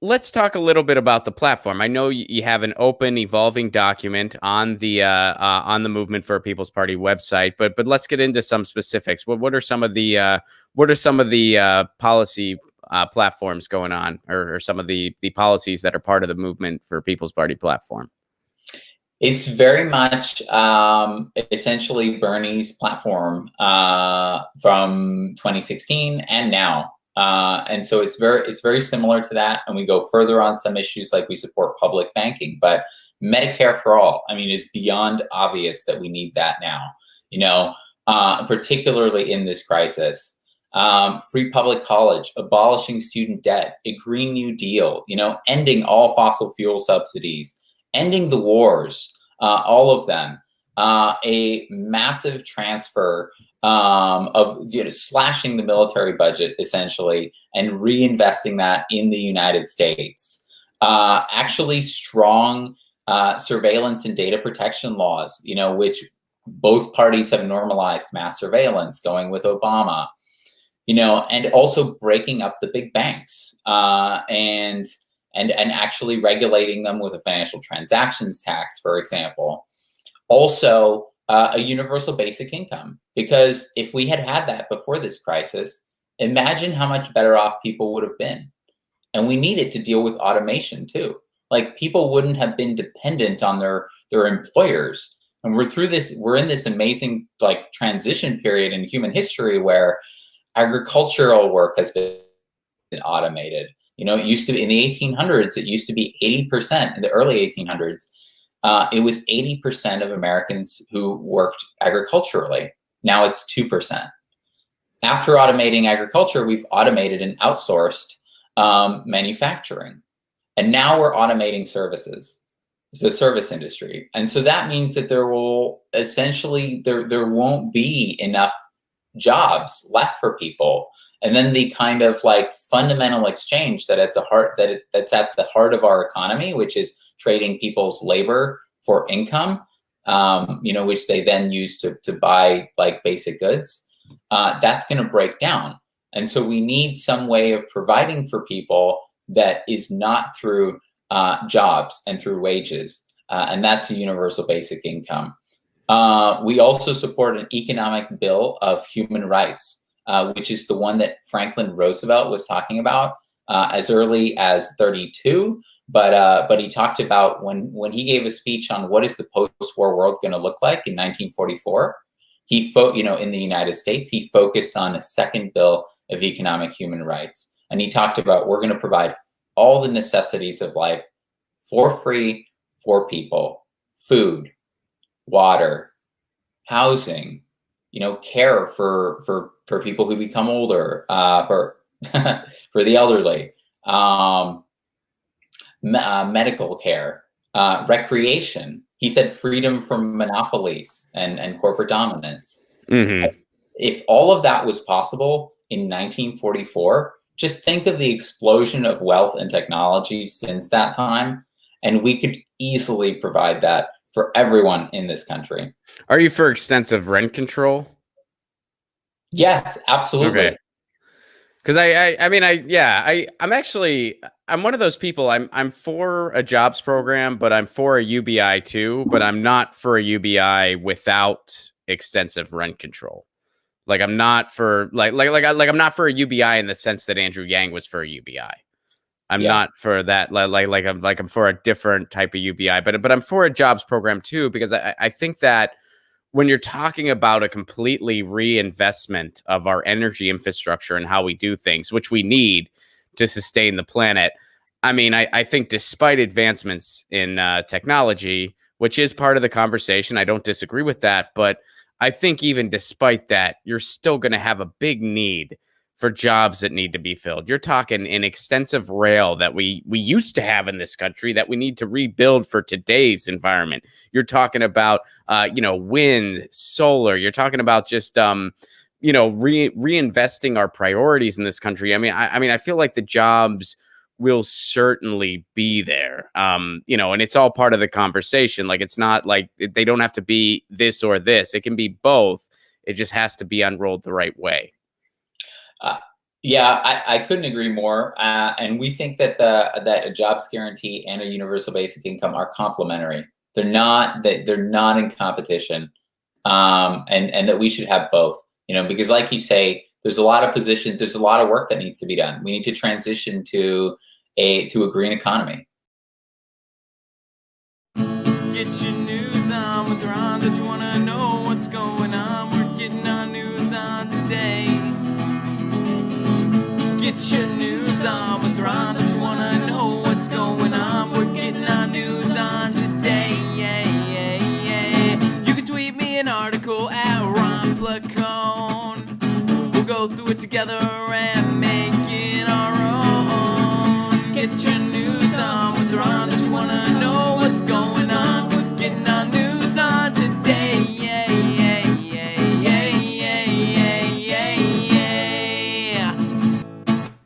let's talk a little bit about the platform. I know you have an open, evolving document on the Movement for a People's Party website, but let's get into some specifics. What are some of the policy platforms going on, or some of the policies that are part of the Movement for a People's Party platform? It's very much essentially Bernie's platform from 2016 and now. And so it's very similar to that. And we go further on some issues, like we support public banking, but Medicare for all, I mean, is beyond obvious that we need that now, particularly in this crisis. Free public college, abolishing student debt, a Green New Deal, ending all fossil fuel subsidies, ending the wars, all of them, a massive transfer of slashing the military budget essentially and reinvesting that in the United States. Actually strong surveillance and data protection laws, which both parties have normalized mass surveillance, going with Obama, and also breaking up the big banks and actually regulating them with a financial transactions tax, for example. Also, a universal basic income, because if we had had that before this crisis, imagine how much better off people would have been. And we need it to deal with automation too. Like, people wouldn't have been dependent on their employers. And we're in this amazing transition period in human history where agricultural work has been automated. It used to be in the 1800s, it used to be 80%. In the early 1800s, it was 80% of Americans who worked agriculturally. Now it's 2%. After automating agriculture, we've automated and outsourced manufacturing. And now we're automating services. It's the service industry. And so that means that there will essentially, there won't be enough jobs left for people. And then the kind of fundamental exchange that's at the heart of our economy, which is trading people's labor for income, which they then use to buy basic goods, that's going to break down. And so we need some way of providing for people that is not through jobs and through wages. And that's a universal basic income. We also support an economic bill of human rights, which is the one that Franklin Roosevelt was talking about as early as 32. But he talked about when he gave a speech on what is the post-war world going to look like in 1944. In the United States, he focused on a second bill of economic human rights, and he talked about, we're going to provide all the necessities of life for free for people: food, water, housing, care for people who become older, for the elderly, medical care, recreation. He said freedom from monopolies and corporate dominance. Mm-hmm. If all of that was possible in 1944, just think of the explosion of wealth and technology since that time, and we could easily provide that for everyone in this country. Are you for extensive rent control? Yes, absolutely. Okay. Because I'm one of those people. I'm for a jobs program, but I'm for a UBI too. But I'm not for a UBI without extensive rent control. I'm not for I'm not for a UBI in the sense that Andrew Yang was for a UBI. I'm not for that. I'm for a different type of UBI, but I'm for a jobs program too, because I think that when you're talking about a completely reinvestment of our energy infrastructure and how we do things, which we need to sustain the planet, I think despite advancements in technology, which is part of the conversation, I don't disagree with that, but I think even despite that, you're still going to have a big need for jobs that need to be filled. You're talking an extensive rail that we used to have in this country that we need to rebuild for today's environment. You're talking about, wind, solar. You're talking about just, reinvesting our priorities in this country. I feel like the jobs will certainly be there, and it's all part of the conversation. It's not like they don't have to be this or this. It can be both. It just has to be unrolled the right way. Yeah, I couldn't agree more. And we think that that a jobs guarantee and a universal basic income are complementary. They're not in competition, and that we should have both. Because like you say, there's a lot of positions, there's a lot of work that needs to be done. We need to transition to a green economy. Get your news on with Ron. Don't you wanna know what's going on? We're getting our news on today. Get your news on with Ron. Don't you wanna know what's going on? We're getting our news on today. Yeah, yeah, yeah. You can tweet me an article at Ron Placone. We'll go through it together and make it our own. Get your